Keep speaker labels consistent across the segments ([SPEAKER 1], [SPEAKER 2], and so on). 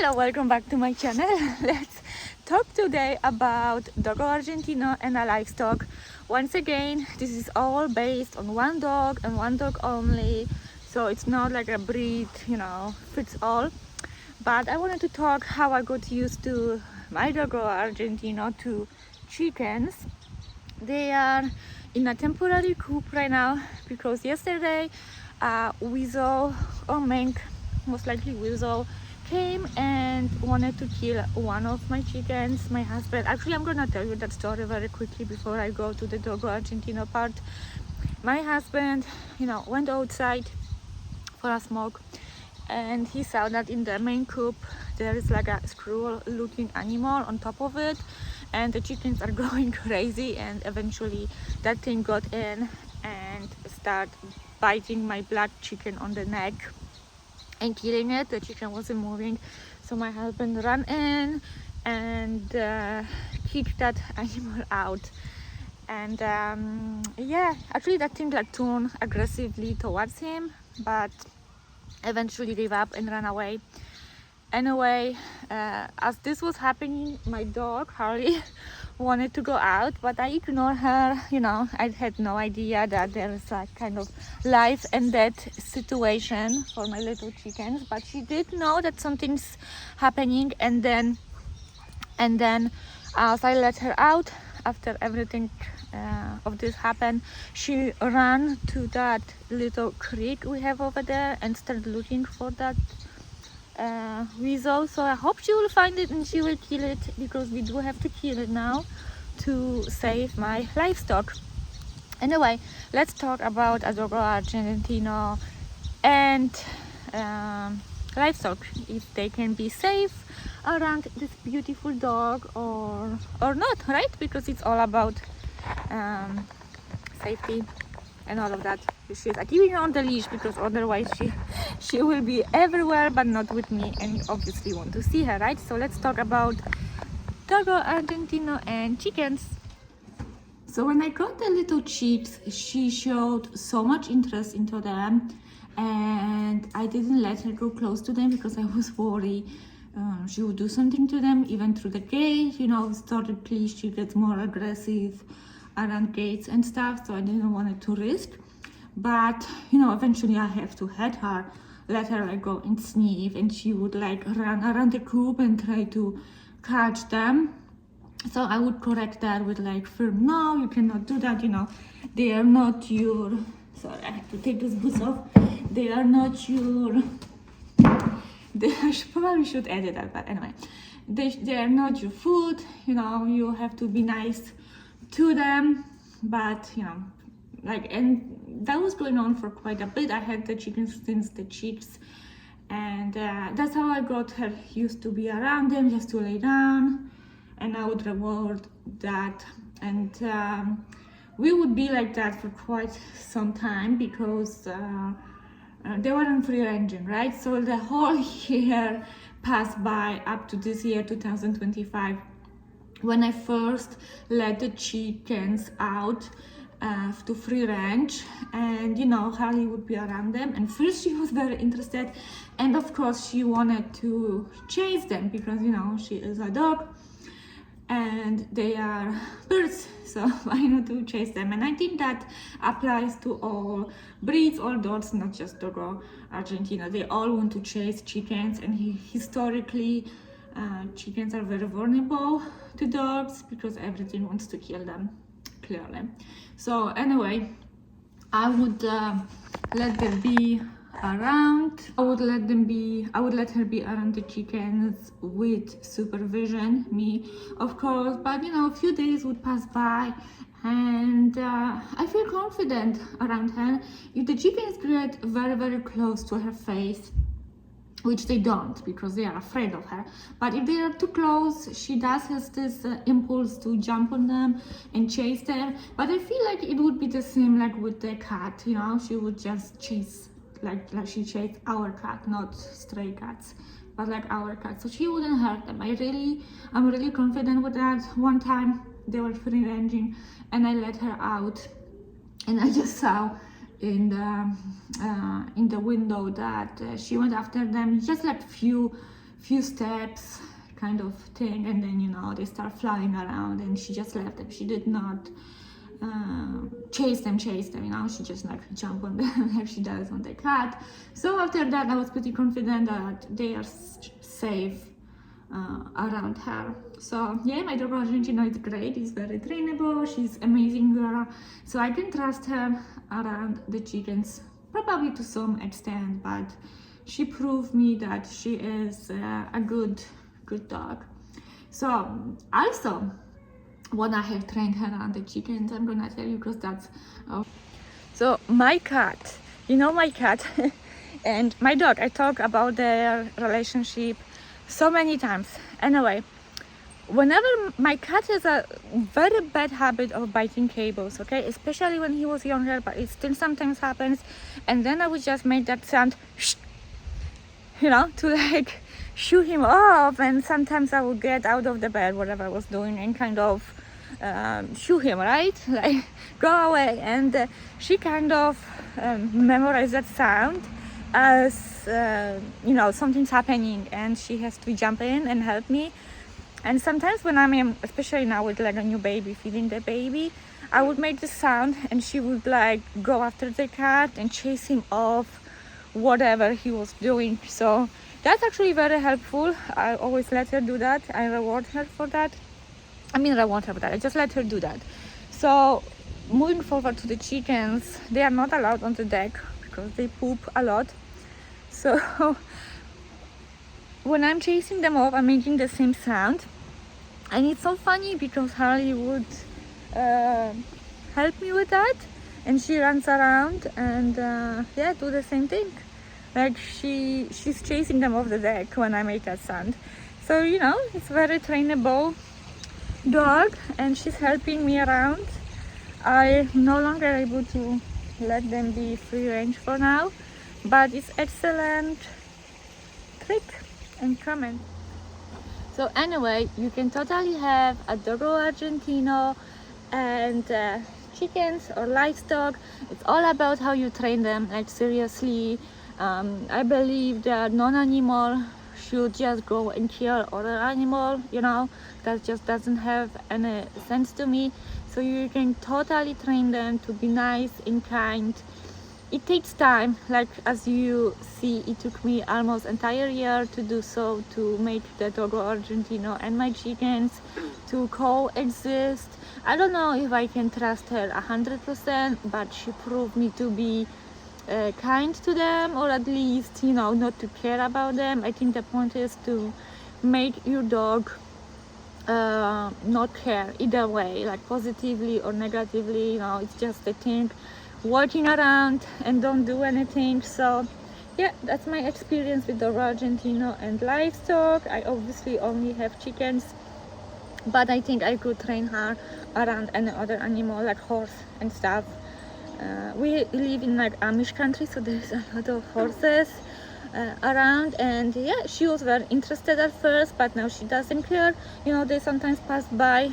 [SPEAKER 1] Hello, welcome back to my channel. Let's talk today about Dogo Argentino and a livestock. Once again, this is all based on one dog and one dog only, so it's not like a breed, fits all. But I wanted to talk how I got used to my Dogo Argentino to chickens. They are in a temporary coop right now because yesterday weasel or mink, most likely weasel, came and wanted to kill one of my chickens. My husband, actually I'm gonna tell you that story very quickly before I go to the Dogo Argentino part. My husband, went outside for a smoke and he saw that in the main coop there is like a squirrel looking animal on top of it, and the chickens are going crazy, and eventually that thing got in and started biting my black chicken on the neck and killing it. The chicken wasn't moving, so my husband ran in and kicked that animal out. And actually that thing turned aggressively towards him, but eventually gave up and ran away. Anyway, as this was happening, my dog Harley wanted to go out, but I ignored her. I had no idea that there is a kind of life and death situation for my little chickens, but she did know that something's happening. And then as I let her out, after everything of this happened, she ran to that little creek we have over there and started looking for that weasel. So I hope she will find it and she will kill it, because we do have to kill it now to save my livestock. Anyway, let's talk about Dogo Argentino and livestock, if they can be safe around this beautiful dog or not, right? Because it's all about safety and all of that. She's keeping her on the leash because otherwise she will be everywhere but not with me, and you obviously want to see her, right? So let's talk about Dogo Argentino and chickens. So when I got the little chicks, she showed so much interest into them, and I didn't let her go close to them because I was worried she would do something to them, even through the gate. Historically she gets more aggressive around gates and stuff, so I didn't want it to risk. But eventually I have to let her go and sniff, and she would run around the coop and try to catch them. So I would correct that with firm, no, you cannot do that. They are not your, sorry, I have to take these boots off. They are not your, I probably should edit that, but anyway, they are not your food. You have to be nice to them. But and that was going on for quite a bit. I had the chickens since the chicks, and that's how I got her used to be around them, just to lay down, and I would reward that. And we would be like that for quite some time because they weren't free ranging, right? So the whole year passed by up to this year, 2025, when I first let the chickens out to free range, and Harley would be around them, and first she was very interested, and of course she wanted to chase them because she is a dog and they are birds, so why not to chase them? And I think that applies to all breeds, all dogs, not just Dogo Argentino. They all want to chase chickens, and historically chickens are very vulnerable to dogs because everything wants to kill them, clearly. So anyway, I would let them be around. I would let her be around the chickens with supervision, me of course. But a few days would pass by, and I feel confident around her. If the chickens get very, very close to her face, which they don't because they are afraid of her, but if they are too close, she does has this impulse to jump on them and chase them. But I feel like it would be the same with the cat. She would just chase like she chased our cat, not stray cats, but our cat, so she wouldn't hurt them. I'm really confident with that. One time they were free ranging and I let her out, and I just saw in the window that she went after them, just few few steps kind of thing, and then, you know, they start flying around, and she just left them. She did not chase them, you know, she just like jump on them like she does on the cat. So after that, I was pretty confident that they are safe around her. So yeah, my Dogo Argentino is great. It's very trainable. She's amazing girl. So I can trust her around the chickens, probably to some extent, but she proved me that she is a good dog. So also, when I have trained her on the chickens, I'm gonna tell you, because that's so my cat, you know, my cat and my dog, I talk about their relationship so many times. Anyway, whenever my cat has a very bad habit of biting cables, okay, especially when he was younger, but it still sometimes happens, and then I would just make that sound, you know, to like shoo him off, and sometimes I would get out of the bed, whatever I was doing, and kind of shoo him, right, like go away. And she kind of memorized that sound as you know, something's happening and she has to jump in and help me. And sometimes when I'm especially now with like a new baby, feeding the baby, I would make the sound and she would like go after the cat and chase him off, whatever he was doing. So that's actually very helpful. I always let her do that. I reward her for that. I mean, reward her for that. I just let her do that. So moving forward to the chickens, they are not allowed on the deck because they poop a lot. So when I'm chasing them off, I'm making the same sound. And it's so funny because Harley would help me with that, and she runs around and yeah, do the same thing. Like she's chasing them off the deck when I make that sound. So, you know, it's very trainable dog, and she's helping me around. I'm no longer able to let them be free range for now, but it's excellent trick and comment. So anyway, you can totally have a Dogo Argentino and chickens or livestock. It's all about how you train them, like seriously. I believe that non-animal should just go and kill other animal, you know, that just doesn't have any sense to me. So you can totally train them to be nice and kind. It takes time, like as you see, it took me almost entire year to do so, to make the Dogo Argentino and my chickens to coexist. I don't know if I can trust her 100%, but she proved me to be kind to them, or at least, you know, not to care about them. I think the point is to make your dog not care either way, like positively or negatively, you know, it's just a thing, walking around and don't do anything. So yeah, that's my experience with the Argentino and livestock. I obviously only have chickens, but I think I could train her around any other animal like horse and stuff. We live in like Amish country, so there's a lot of horses around, and yeah, she was very interested at first, but now she doesn't care. You know, they sometimes pass by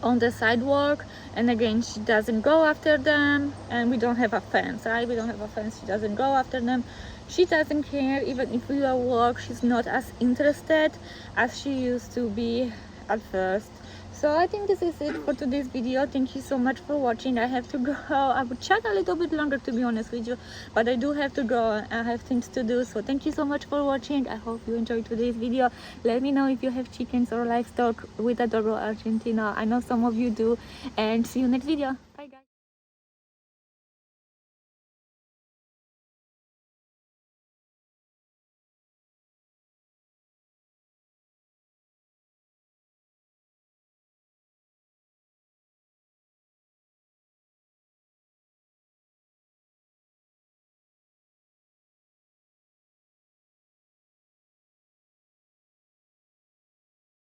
[SPEAKER 1] on the sidewalk, and again, she doesn't go after them. And we don't have a fence, right? We don't have a fence. She doesn't go after them. She doesn't care. Even if we walk, she's not as interested as she used to be at first. So I think this is it for today's video. Thank you so much for watching. I have to go. I would chat a little bit longer, to be honest with you, but I do have to go. I have things to do. So thank you so much for watching. I hope you enjoyed today's video. Let me know if you have chickens or livestock with a Dogo Argentino. I know some of you do, and see you next video.